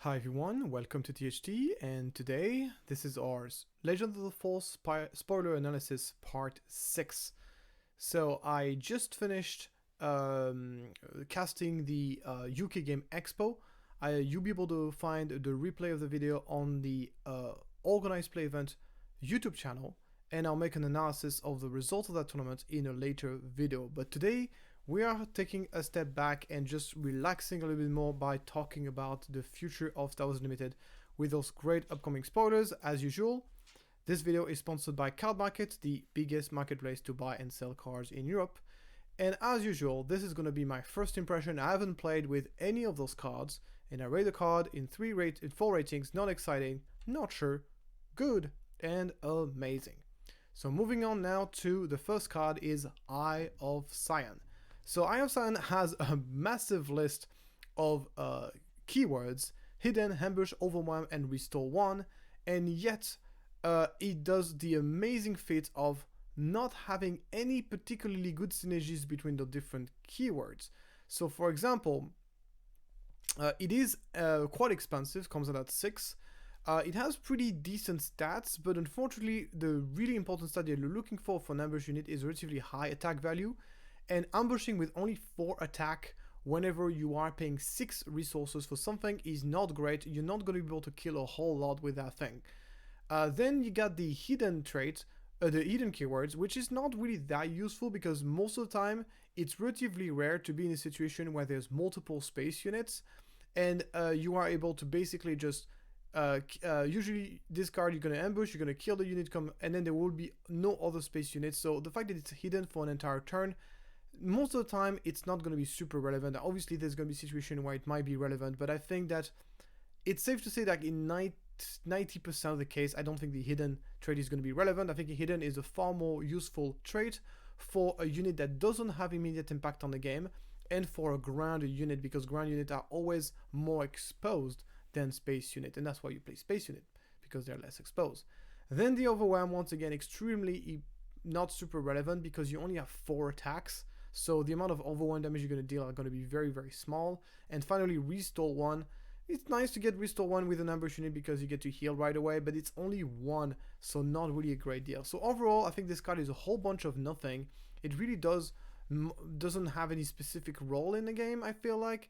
Hi everyone, welcome to THT, and today this is our Legend of the Fall spoiler analysis part 6. So I just finished casting the UK Game Expo. You'll be able to find the replay of the video on the Organized Play Event YouTube channel, and I'll make an analysis of the results of that tournament in a later video. But today we are taking a step back and just relaxing a little bit more by talking about the future of Star Wars Limited with those great upcoming spoilers. As usual, this video is sponsored by Card Market, the biggest marketplace to buy and sell cards in Europe. And as usual, this is going to be my first impression. I haven't played with any of those cards, and I rate the card in 4 ratings: not exciting, not sure, good, and amazing. So moving on now to the first card is Eye of Cion. So Eye of Cion has a massive list of keywords: hidden, ambush, overwhelm, and restore 1, and yet it does the amazing feat of not having any particularly good synergies between the different keywords. So for example, it is quite expensive, comes in at 6. It has pretty decent stats, but unfortunately the really important stat that you're looking for an ambush unit is relatively high attack value. And ambushing with only 4 attack whenever you are paying 6 resources for something is not great. You're not going to be able to kill a whole lot with that thing. Then you got the hidden trait, the hidden keywords, which is not really that useful because most of the time it's relatively rare to be in a situation where there's multiple space units, and you are able to basically just usually this card you're going to ambush, you're going to kill the unit, and then there will be no other space units. So the fact that it's hidden for an entire turn, most of the time it's not going to be super relevant. Obviously there's going to be a situation where it might be relevant, but I think that it's safe to say that in 90% of the case, I don't think the hidden trait is going to be relevant. I think hidden is a far more useful trait for a unit that doesn't have immediate impact on the game, and for a ground unit, because ground units are always more exposed than space unit, and that's why you play space unit, because they're less exposed. Then the overwhelm, once again, extremely not super relevant because you only have 4 attacks. So the amount of overwhelm damage you're going to deal are going to be very, very small. And finally, Restore 1. It's nice to get Restore 1 with an ambush unit because you get to heal right away, but it's only 1, so not really a great deal. So overall, I think this card is a whole bunch of nothing. It really doesn't have any specific role in the game, I feel like.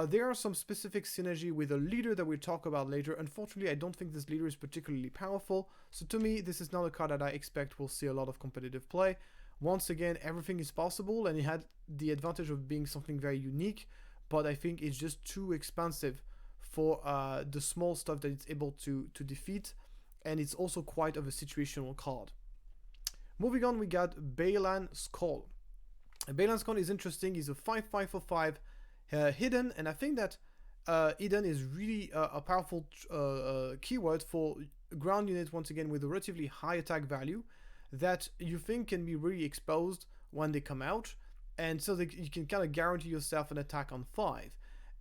There are some specific synergy with a leader that we'll talk about later. Unfortunately, I don't think this leader is particularly powerful. So to me, this is not a card that I expect will see a lot of competitive play. Once again, everything is possible, and it had the advantage of being something very unique, but I think it's just too expensive for the small stuff that it's able to defeat, and it's also quite of a situational card. Moving on, we got Balan Skull. Balan Skull is interesting. He's a 5/5 for 5 hidden, and I think that hidden is really a powerful keyword for ground units, once again, with a relatively high attack value that you think can be really exposed when they come out, and so that you can kind of guarantee yourself an attack on 5.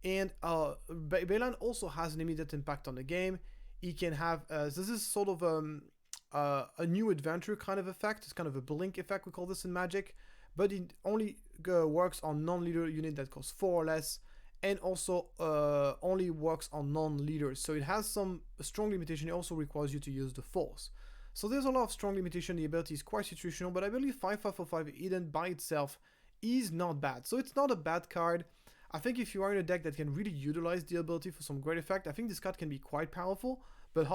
And Balan also has an immediate impact on the game. He can have this is sort of a new adventure kind of effect. It's kind of a blink effect, we call this in Magic, but it only works on non-leader unit that costs 4 or less, and also only works on non-leaders. So it has some strong limitation. It also requires you to use the Force. So there's a lot of strong limitation. The ability is quite situational, but I believe 5/5 for 5 hidden by itself is not bad. So it's not a bad card. I think if you are in a deck that can really utilize the ability for some great effect, I think this card can be quite powerful. But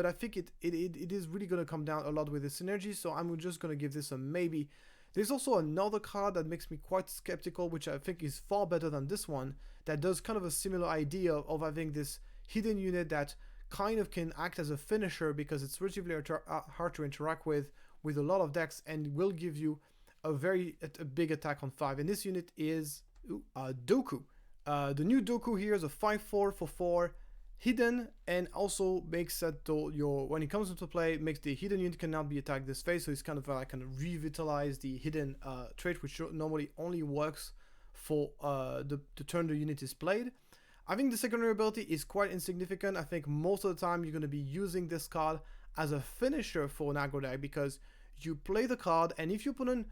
I think it is really going to come down a lot with the synergy, so I'm just going to give this a maybe. There's also another card that makes me quite skeptical, which I think is far better than this one, that does kind of a similar idea of having this hidden unit that kind of can act as a finisher because it's relatively hard to interact with a lot of decks, and will give you a big attack on 5. And this unit is Dooku. The new Dooku here is a 5/4 for 4 hidden, and also makes that when it comes into play, makes the hidden unit cannot be attacked this phase. So it's kind of like revitalize the hidden trait, which normally only works for the turn the unit is played. I think the secondary ability is quite insignificant. I think most of the time you're going to be using this card as a finisher for an aggro deck, because you play the card, and if your opponent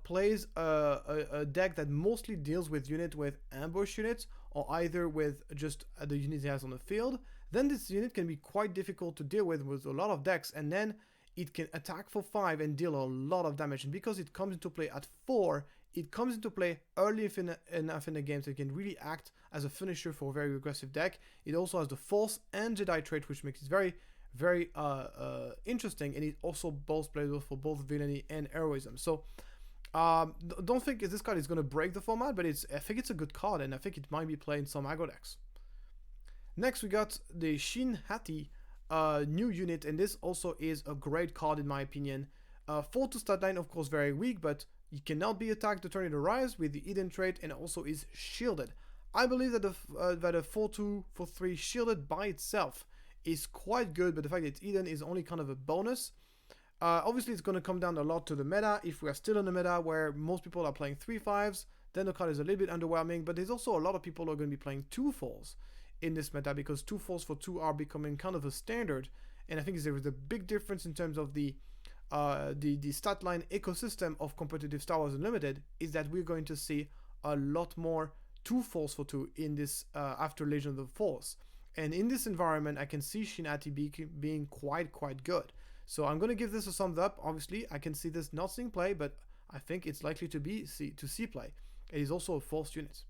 plays a deck that mostly deals with ambush units, or either with just the units he has on the field, then this unit can be quite difficult to deal with a lot of decks, and then it can attack for 5 and deal a lot of damage. And because it comes into play at 4, it comes into play early enough in the game so it can really act as a finisher for a very aggressive deck. It also has the Force and Jedi trait, which makes it very, very interesting, and it also both playable for both villainy and heroism. So don't think this card is going to break the format, but I think it's a good card, and I think it might be played in some aggro decks. Next, we got the Shin Hati new unit, and this also is a great card in my opinion. 4-2 stat line, of course, very weak, but he cannot be attacked the turn it arrives with the Eden trait, and also is shielded. I believe that a 4-2 for 3 shielded by itself is quite good, but the fact that Eden is only kind of a bonus. Obviously, it's going to come down a lot to the meta. If we are still in the meta where most people are playing 3-5s, then the card is a little bit underwhelming, but there's also a lot of people who are going to be playing 2-4s in this meta, because 2-4s for 2 are becoming kind of a standard, and I think there is a big difference in terms of the stat line ecosystem of competitive Star Wars Unlimited, is that we're going to see a lot more 2-4s for 2 in this after Legion of the Force. And in this environment, I can see Shin Hati being quite good. So I'm going to give this a thumbs up. Obviously, I can see this not seeing play, but I think it's likely to see play. It is also a Force unit.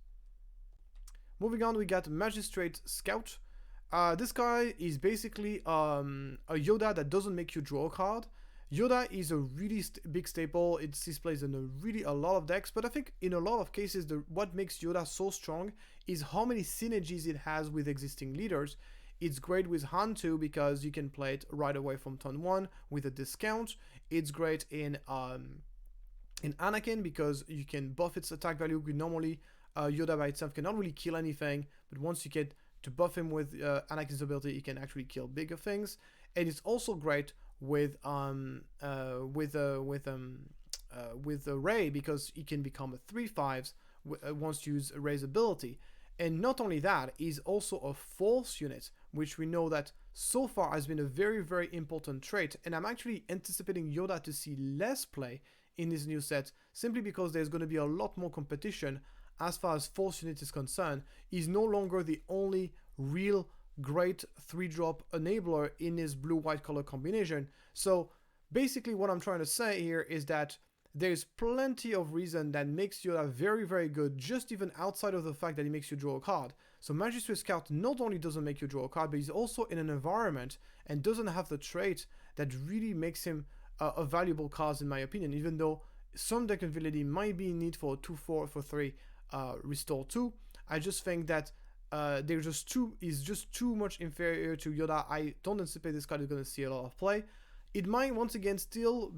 Moving on, we got Magik Scout. This guy is basically a Yoda that doesn't make you draw a card. Yoda is a really big staple. It sees plays in a lot of decks, but I think in a lot of cases, what makes Yoda so strong is how many synergies it has with existing leaders. It's great with Han too, because you can play it right away from turn 1 with a discount. It's great in Anakin, because you can buff its attack value. Normally, Yoda by itself cannot really kill anything, but once you get to buff him with Anakin's ability, he can actually kill bigger things. And it's also great with Rey, because he can become a 3-5s once you use Rey's ability. And not only that, he's also a Force unit, which we know that so far has been a very, very important trait. And I'm actually anticipating Yoda to see less play in this new set, simply because there's going to be a lot more competition as far as Force unit is concerned. He's no longer the only real great 3-drop enabler in his blue-white color combination. So basically what I'm trying to say here is that there's plenty of reason that makes Yoda very, very good, just even outside of the fact that he makes you draw a card. So Magik Scout not only doesn't make you draw a card, but he's also in an environment and doesn't have the trait that really makes him a valuable card in my opinion, even though some deck ability might be in need for a 2-4 for 3 restore 2. I just think that is just too much inferior to Yoda. I don't anticipate this card is going to see a lot of play. It might once again still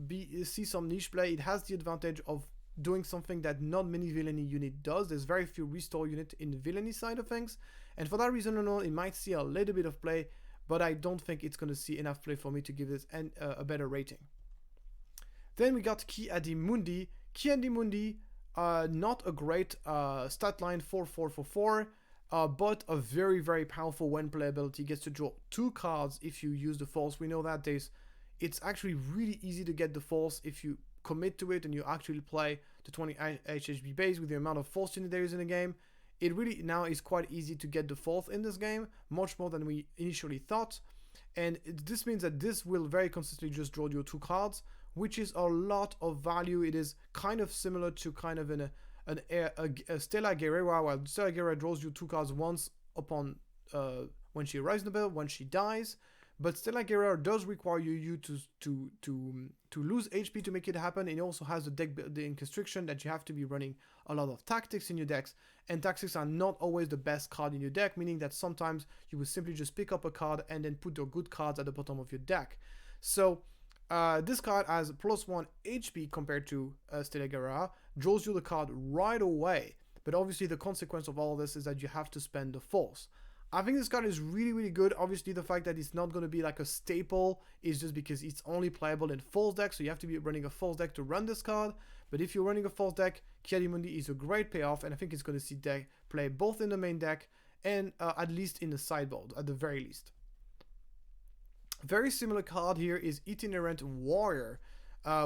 see some niche play. It has the advantage of doing something that not many villainy unit does. There's very few restore unit in the villainy side of things, and for that reason alone, it might see a little bit of play, but I don't think it's going to see enough play for me to give this a better rating. Then we got Ki-Adi-Mundi. Ki-Adi-Mundi, not a great stat line, 4-4 for 4. But a very, very powerful when playability. Gets to draw 2 cards if you use the Force. We know that it's actually really easy to get the Force if you commit to it and you actually play the 20 HHB base with the amount of Force unit there is in the game. It really now is quite easy to get the Force in this game, much more than we initially thought. And this means that this will very consistently just draw you 2 cards, which is a lot of value. It is kind of similar to kind of a Stella Guerrera, while Stella Guerrera draws you 2 cards once upon when she arrives in the battle, when she dies. But Stella Guerrera does require you to lose HP to make it happen. It also has the deck building constriction that you have to be running a lot of tactics in your decks, and tactics are not always the best card in your deck, meaning that sometimes you will simply just pick up a card and then put your good cards at the bottom of your deck. So this card has +1 HP compared to Stella Guerrera, draws you the card right away, but obviously the consequence of all this is that you have to spend the Force. I think this card is really, really good. Obviously, the fact that it's not going to be like a staple is just because it's only playable in Force deck, so you have to be running a Force deck to run this card. But if you're running a Force deck, Ki-Adi-Mundi is a great payoff, and I think it's going to see deck play both in the main deck and at least in the sideboard, at the very least. Very similar card here is Itinerant Warrior.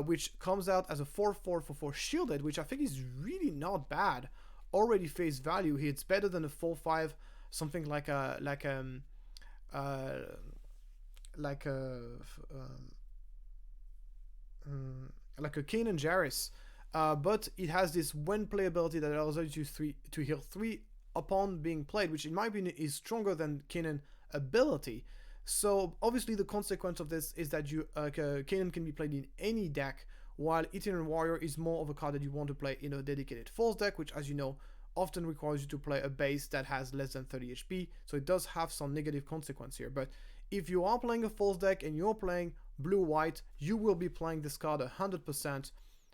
which comes out as a 4/4 for 4 shielded, which I think is really not bad. Already face value here. It's better than a 4/5, something like a uh, like a like a Kanan Jarrus, but it has this when play ability that allows you to heal 3 upon being played, which in my opinion is stronger than Kanan ability. So obviously the consequence of this is that Kanan can be played in any deck, while Imperial Warrior is more of a card that you want to play in a dedicated Force deck, which, as you know, often requires you to play a base that has less than 30 HP, so it does have some negative consequence here. But if you are playing a Force deck and you're playing blue-white, you will be playing this card 100%.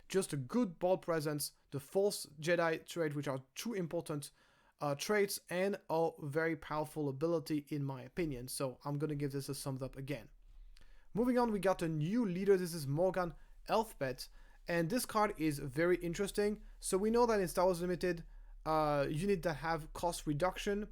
Just a good ball presence, the Force Jedi trait, which are two important traits, and a very powerful ability in my opinion. So I'm going to give this a thumbs up again. Moving on, we got a new leader. This is Morgan Elfpet, and this card is very interesting. So we know that in Star Wars Limited, units that have cost reduction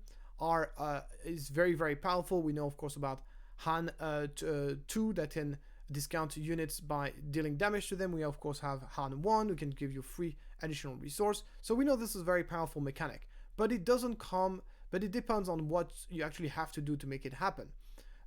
is very, very powerful. We know, of course, about Han 2 that can discount units by dealing damage to them. We of course have Han 1 who can give you free additional resource. So we know this is a very powerful mechanic, but it depends on what you actually have to do to make it happen.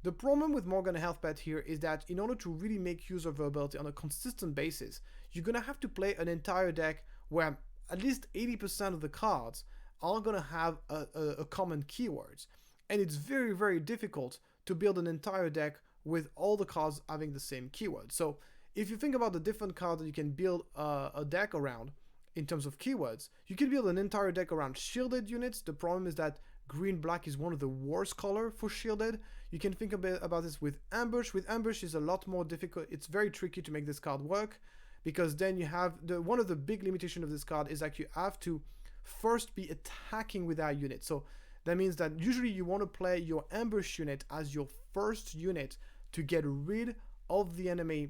The problem with Morgan Healthpad here is that in order to really make use of her ability on a consistent basis, you're gonna have to play an entire deck where at least 80% of the cards are gonna have a common keywords, and it's very, very difficult to build an entire deck with all the cards having the same keyword. So if you think about the different cards that you can build a deck around in terms of keywords, you can build an entire deck around shielded units. The problem is that green-black is one of the worst color for shielded. You can think a bit about this with ambush. With ambush is a lot more difficult. It's very tricky to make this card work, because then you have one of the big limitations of this card is that you have to first be attacking with that unit. So that means that usually you want to play your ambush unit as your first unit to get rid of the enemy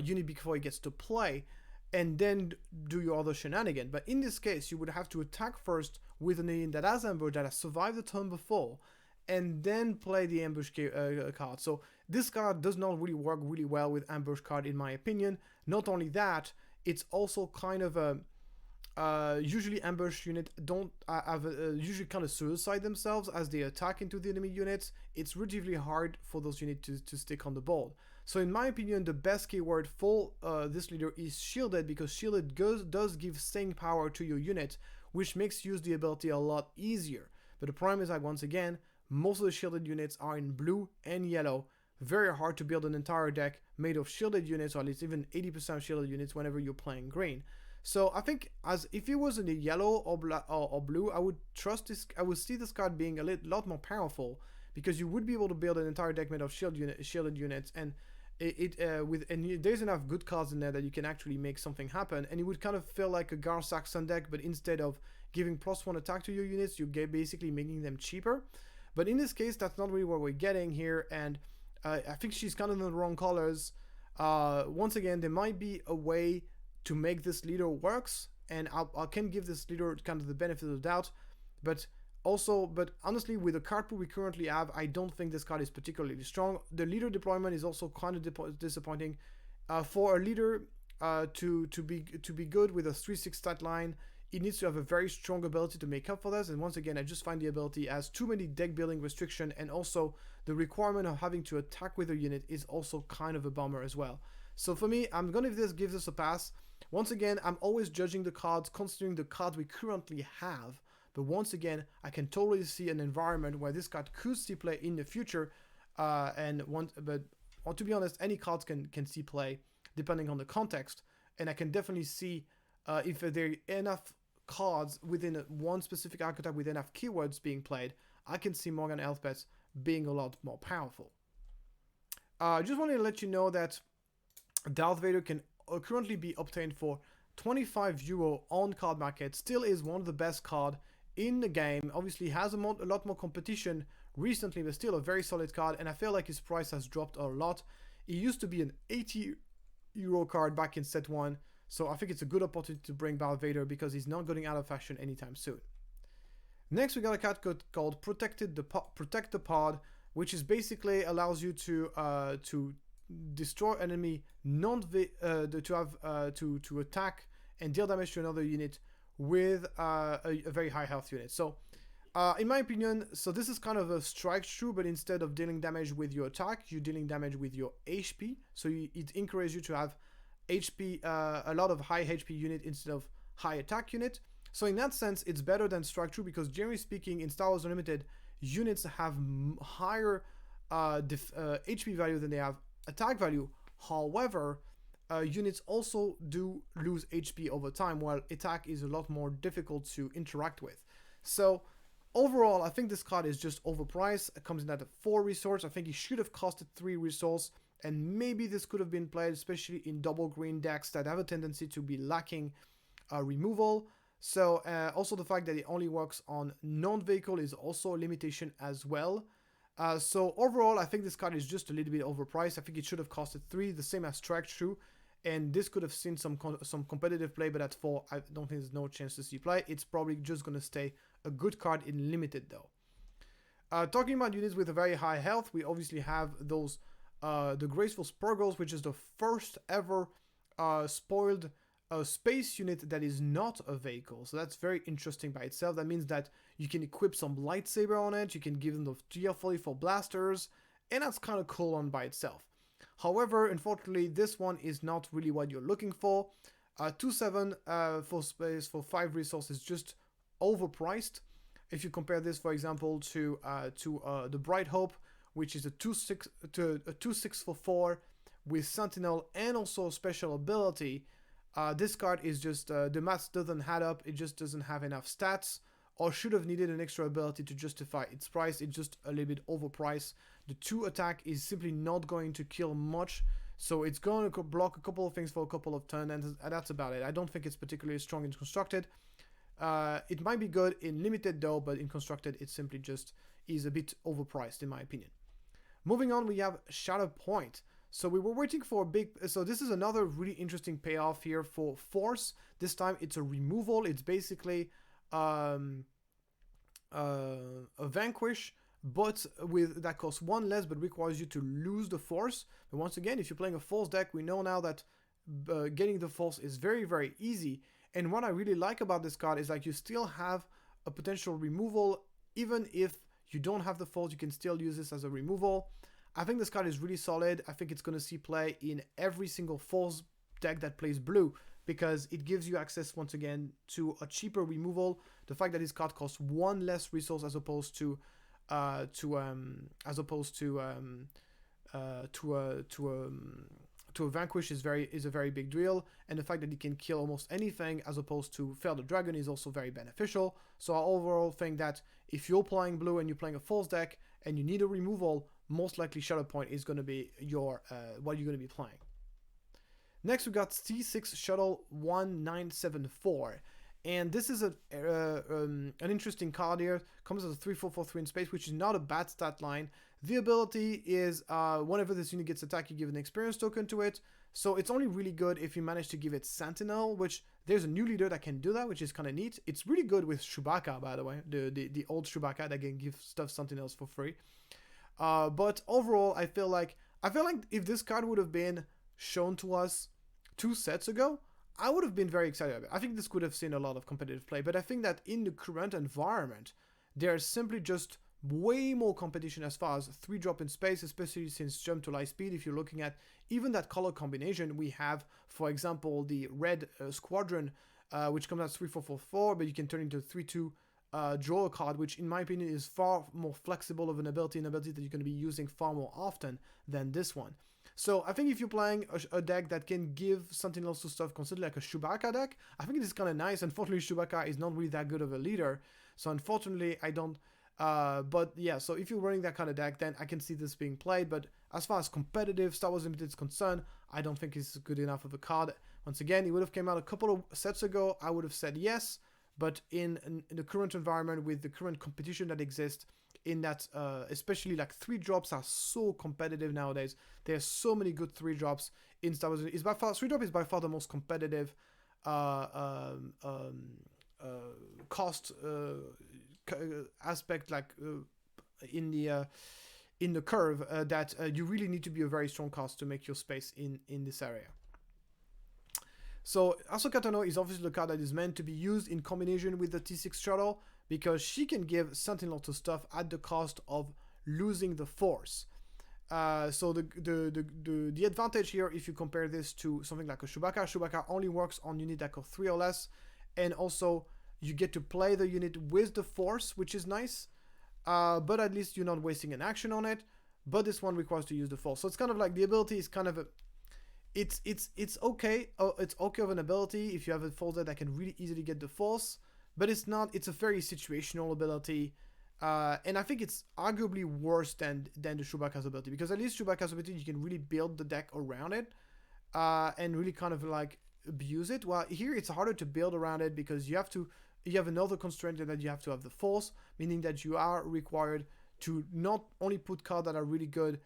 unit before it gets to play, and then do your other shenanigan. But in this case, you would have to attack first with an unit that has ambush, that has survived the turn before, and then play the ambush card. So this card does not really work really well with ambush card in my opinion. Not only that, it's also kind of a usually ambush unit don't usually kind of suicide themselves as they attack into the enemy units. It's relatively hard for those units to stick on the board. So in my opinion, the best keyword for this leader is shielded, because shielded does give staying power to your unit, which makes use the ability a lot easier. But the problem is that, once again, most of the shielded units are in blue and yellow. Very hard to build an entire deck made of shielded units, or at least even 80% shielded units whenever you're playing green. So I think as if it was in the yellow or blue, I would see this card being a lot more powerful, because you would be able to build an entire deck made of shielded units, and there's enough good cards in there that you can actually make something happen, and it would kind of feel like a Gar Saxon deck, but instead of giving +1 attack to your units, you get basically making them cheaper. But in this case, that's not really what we're getting here, and I think she's kind of in the wrong colors. Once again, there might be a way to make this leader works, and I can give this leader kind of the benefit of the doubt, but honestly, with the card pool we currently have, I don't think this card is particularly strong. The leader deployment is also kind of disappointing. For a leader to be good with a 3/6 stat line, it needs to have a very strong ability to make up for this, and once again, I just find the ability has too many deck building restriction, and also the requirement of having to attack with a unit is also kind of a bummer as well. So for me, I'm gonna give this a pass. Once again, I'm always judging the cards considering the cards we currently have, but once again, I can totally see an environment where this card could see play in the future, but to be honest, any cards can see play depending on the context, and I can definitely see if there are enough cards within one specific archetype with enough keywords being played, I can see Morgan Elspeth being a lot more powerful. I just wanted to let you know that Darth Vader can currently be obtained for €25 on card market. Still is one of the best card in the game. Obviously has a lot more competition recently, but still a very solid card, and I feel like his price has dropped a lot. It used to be an €80 card back in set 1, so I think it's a good opportunity to bring Darth Vader because he's not going out of fashion anytime soon. Next, we got a card called Protect the Pod, which is basically allows you to destroy enemy to attack and deal damage to another unit with a very high health unit. So in my opinion, so this is kind of a strike through, but instead of dealing damage with your attack, you're dealing damage with your HP. So it encourages you to have HP, a lot of high HP unit instead of high attack unit. So in that sense, it's better than strike through, because generally speaking, in Star Wars Unlimited, units have higher HP value than they have attack value. However, units also do lose HP over time, while attack is a lot more difficult to interact with. So overall, I think this card is just overpriced. It comes in at a 4 resource. I think it should have costed 3 resource, and maybe this could have been played, especially in double green decks that have a tendency to be lacking removal. So also the fact that it only works on non-vehicle is also a limitation as well. So overall, I think this card is just a little bit overpriced. I think it should have costed 3, the same as Strike Through, and this could have seen some competitive play, but at 4, I don't think there's no chance to see play. It's probably just going to stay a good card in Limited though. Talking about units with a very high health, we obviously have those the Graceful Spurgles, which is the first ever spoiled space unit that is not a vehicle. So that's very interesting by itself. That means that you can equip some lightsaber on it, you can give them the GL44 blasters, and that's kind of cool on by itself. However, unfortunately, this one is not really what you're looking for. 2/7 for space for 5 resources, just overpriced. If you compare this, for example, to the Bright Hope, which is a 2/6 for 4 with Sentinel and also a special ability. This card is just, the maths doesn't add up, it just doesn't have enough stats, or should have needed an extra ability to justify its price. It's just a little bit overpriced. The 2 attack is simply not going to kill much, so it's going to block a couple of things for a couple of turns, and that's about it. I don't think it's particularly strong in Constructed. It might be good in Limited though, but in Constructed it simply just is a bit overpriced in my opinion. Moving on, we have Shatterpoint. So we were waiting for a big... So this is another really interesting payoff here for Force. This time it's a removal. It's basically a Vanquish, but that costs 1 less, but requires you to lose the Force. But once again, if you're playing a Force deck, we know now that getting the Force is very, very easy. And what I really like about this card is like you still have a potential removal. Even if you don't have the Force, you can still use this as a removal. I think this card is really solid. I think it's going to see play in every single Force deck that plays blue, because it gives you access once again to a cheaper removal. The fact that this card costs 1 less resource as opposed to a Vanquish is a very big deal, and the fact that it can kill almost anything as opposed to Fail the Dragon is also very beneficial. So I overall think that if you're playing blue and you're playing a Force deck and you need a removal, most likely Shatterpoint is going to be your what you're going to be playing. Next we got C6 Shuttle 1974, and this is an interesting card here. Comes as a 3/4/3 in space, which is not a bad stat line. The ability is whenever this unit gets attacked, you give an experience token to it. So it's only really good if you manage to give it Sentinel, which there's a new leader that can do that, which is kind of neat. It's really good with Chewbacca, by the way, the old Chewbacca that can give stuff Sentinels for free. But overall, I feel like if this card would have been shown to us 2 sets ago, I would have been very excited about it. I think this could have seen a lot of competitive play, but I think that in the current environment, there's simply just way more competition as far as 3-drop in space, especially since Jump to Light Speed. If you're looking at even that color combination, we have, for example, the Red Squadron, which comes out 3/4/4, but you can turn into 3/2 draw a card, which in my opinion is far more flexible of an ability that you're going to be using far more often than this one. So I think if you're playing a deck that can give something else to stuff, consider like a Chewbacca deck, I think it is kind of nice. Unfortunately, Chewbacca is not really that good of a leader, so unfortunately I don't... but yeah, so if you're running that kind of deck, then I can see this being played. But as far as competitive Star Wars Limited is concerned, I don't think it's good enough of a card. Once again, it would have came out a couple of sets ago, I would have said yes. But in the current environment, with the current competition that exists, in that especially like 3-drops are so competitive nowadays. There's so many good 3-drops in Star Wars. 3-drop is by far the most competitive cost aspect, like in the in the curve that you really need to be a very strong cast to make your space in this area. So Ahsoka Tano is obviously the card that is meant to be used in combination with the T6 Shuttle, because she can give Sentinel to stuff at the cost of losing the Force. So the advantage here, if you compare this to something like a Chewbacca only works on unit deck of 3 or less, and also you get to play the unit with the Force, which is nice, but at least you're not wasting an action on it. But this one requires to use the Force, so it's kind of like the ability is kind of a, it's okay. It's okay of an ability if you have a Force that can really easily get the Force, but it's not. It's a very situational ability. And I think it's arguably worse than the Chewbacca's ability, because at least Chewbacca's ability you can really build the deck around it and really kind of like abuse it. While here it's harder to build around it because you have another constraint that you have to have the Force, meaning that you are required to not only put cards that are really good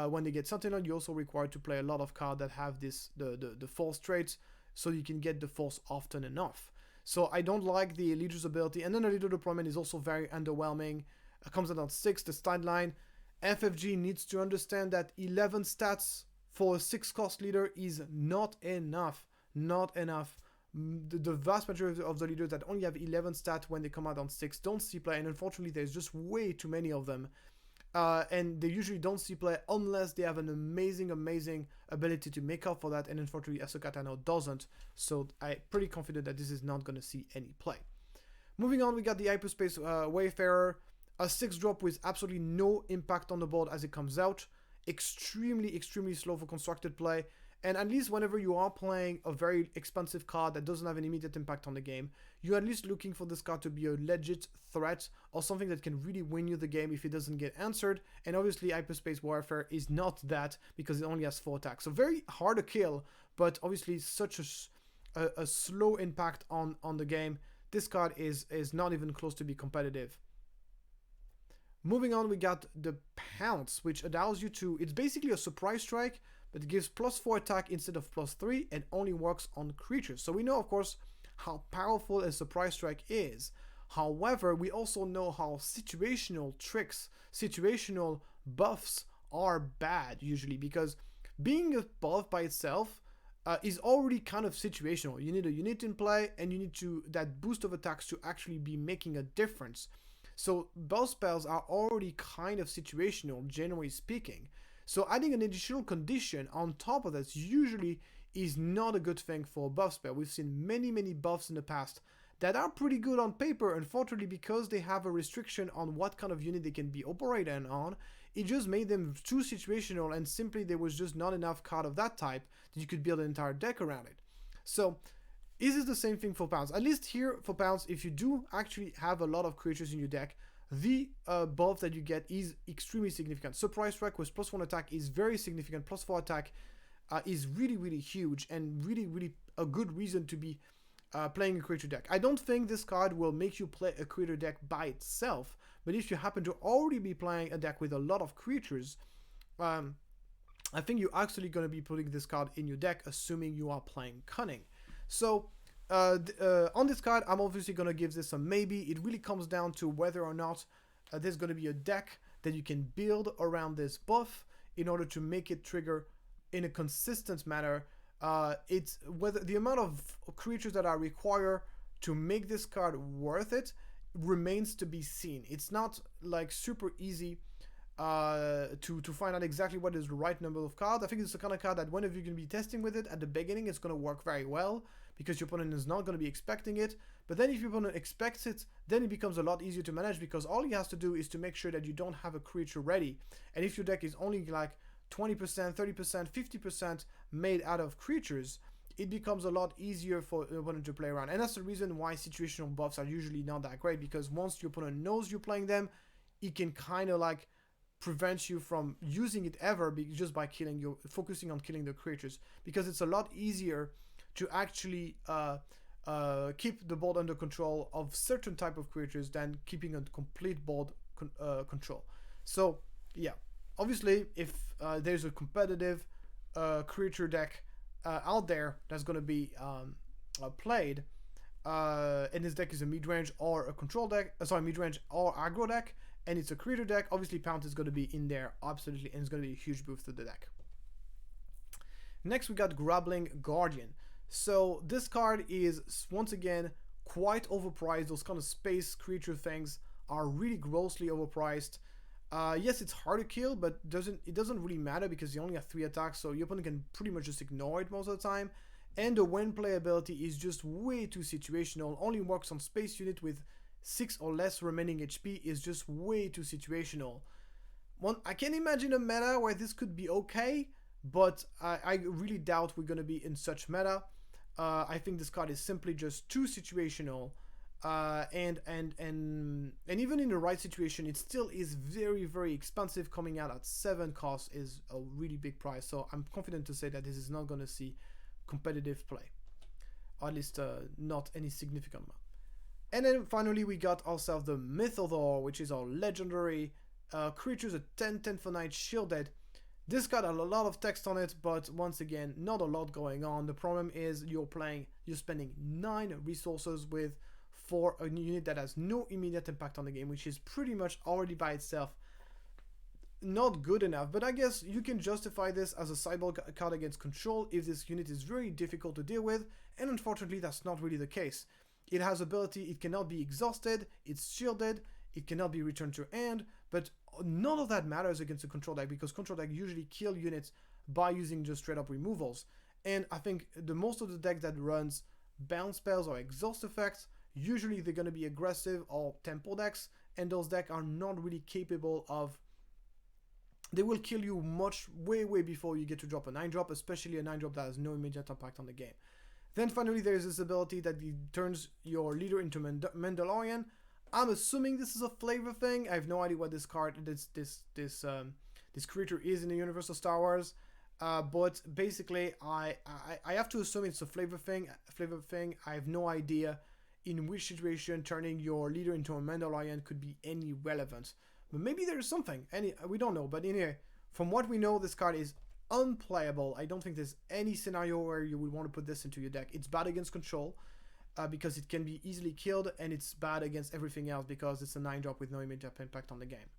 when they get Sentinel, you're also required to play a lot of cards that have the Force traits, so you can get the Force often enough. So I don't like the leader's ability, and then the leader deployment is also very underwhelming. It comes out on 6, the stat line. FFG needs to understand that 11 stats for a 6-cost leader is not enough. Not enough. The vast majority of the leaders that only have 11 stats when they come out on 6 don't see play, and unfortunately there's just way too many of them. And they usually don't see play unless they have an amazing ability to make up for that, and unfortunately Ahsoka Tano doesn't, so I'm pretty confident that this is not going to see any play. Moving on, we got the Hyperspace Wayfarer, a 6-drop with absolutely no impact on the board as it comes out, extremely slow for constructed play, and at least whenever you are playing a very expensive card that doesn't have an immediate impact on the game, you're at least looking for this card to be a legit threat or something that can really win you the game if it doesn't get answered. And obviously Hyperspace Warfare is not that, because it only has 4 attacks. So very hard to kill, but obviously such a slow impact on the game. This card is not even close to be competitive. Moving on, we got the Pounce, which allows you to, it's basically a surprise strike, but it gives +4 attack instead of +3 and only works on creatures. So we know, of course, how powerful a surprise strike is. However, we also know how situational tricks, situational buffs are bad usually, because being a buff by itself is already kind of situational. You need a unit in play, and you need that boost of attacks to actually be making a difference. So buff spells are already kind of situational, generally speaking. So adding an additional condition on top of that usually is not a good thing for a buff spell. We've seen many buffs in the past that are pretty good on paper. Unfortunately, because they have a restriction on what kind of unit they can be operated on, it just made them too situational, and simply there was just not enough card of that type that you could build an entire deck around it. So is this the same thing for Pounce? At least here for Pounce, if you do actually have a lot of creatures in your deck, the buff that you get is extremely significant. Surprise strike with +1 attack is very significant. +4 attack is really huge, and really a good reason to be playing a creature deck. I don't think this card will make you play a creature deck by itself, but if you happen to already be playing a deck with a lot of creatures, I think you're actually going to be putting this card in your deck, assuming you are playing Cunning. So on this card, I'm obviously going to give this a maybe. It really comes down to whether or not there's going to be a deck that you can build around this buff in order to make it trigger in a consistent manner. It's whether the amount of creatures that are required to make this card worth it remains to be seen. It's not like super easy to find out exactly what is the right number of cards. I think it's the kind of card that whenever you can be testing with it at the beginning, it's going to work very well, because your opponent is not going to be expecting it. But then if your opponent expects it, then it becomes a lot easier to manage, because all he has to do is to make sure that you don't have a creature ready. And if your deck is only like 20%, 30%, 50% made out of creatures, it becomes a lot easier for your opponent to play around. And that's the reason why situational buffs are usually not that great, because once your opponent knows you're playing them, it can kind of like prevent you from using it ever, just by focusing on killing the creatures, because it's a lot easier to actually keep the board under control of certain type of creatures than keeping a complete board control. So yeah, obviously if there's a competitive creature deck out there that's going to be played, and this deck is a mid-range or a control deck, mid-range or aggro deck, and it's a creature deck, obviously Pounce is going to be in there, absolutely, and it's going to be a huge boost to the deck. Next, we got Grappling Guardian. So this card is, once again, quite overpriced. Those kind of space creature things are really grossly overpriced. Yes, it's hard to kill, but it doesn't really matter because you only have 3 attacks, so your opponent can pretty much just ignore it most of the time. And the when play ability is just way too situational. Only works on space unit with 6 or less remaining HP, is just way too situational. I can imagine a meta where this could be okay, but I really doubt we're going to be in such meta. I think this card is simply just too situational. And even in the right situation, it still is very, very expensive. Coming out at 7 cost is a really big price. So I'm confident to say that this is not going to see competitive play, or at least not any significant amount. And then finally we got ourselves the Mythodor, which is our legendary creatures, a 10/10 for night shielded. This got a lot of text on it, but once again, not a lot going on. The problem is you're spending 9 resources for a unit that has no immediate impact on the game, which is pretty much already by itself not good enough. But I guess you can justify this as a sideboard card against control if this unit is very difficult to deal with, and unfortunately that's not really the case. It has ability, it cannot be exhausted, it's shielded, it cannot be returned to hand, but none of that matters against a control deck because control deck usually kill units by using just straight up removals. And I think the most of the deck that runs bounce spells or exhaust effects, usually they're going to be aggressive or tempo decks, and those decks are not really capable of, they will kill you way before you get to drop a 9-drop, especially a 9-drop that has no immediate impact on the game. Then finally there's this ability that turns your leader into Mandalorian. I'm assuming this is a flavor thing. I have no idea what this card, this creature is in the universe of Star Wars. But basically, I have to assume it's a flavor thing. I have no idea in which situation turning your leader into a Mandalorian could be any relevant. But maybe there's something. We don't know. But anyway, from what we know, this card is unplayable. I don't think there's any scenario where you would want to put this into your deck. It's bad against control. Because it can be easily killed, and it's bad against everything else because it's a 9-drop with no immediate impact on the game.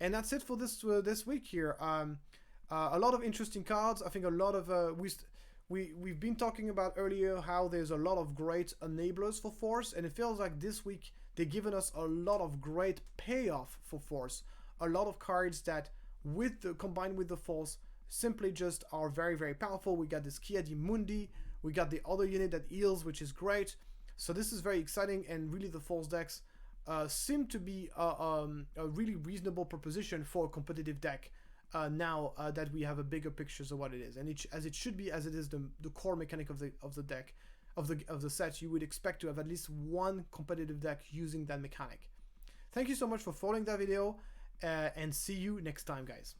And that's it for this week here. A lot of interesting cards. I think a lot of we've been talking about earlier how there's a lot of great enablers for Force, and it feels like this week they've given us a lot of great payoff for Force. A lot of cards that combined with the Force simply just are very, very powerful. We got this Kia di Mundi. We got the other unit that heals, which is great. So this is very exciting, and really the Force decks seem to be a really reasonable proposition for a competitive deck now that we have a bigger picture of what it is, and as it should be, as it is the core mechanic of the deck of the set. You would expect to have at least one competitive deck using that mechanic. Thank you so much for following that video, and see you next time, guys.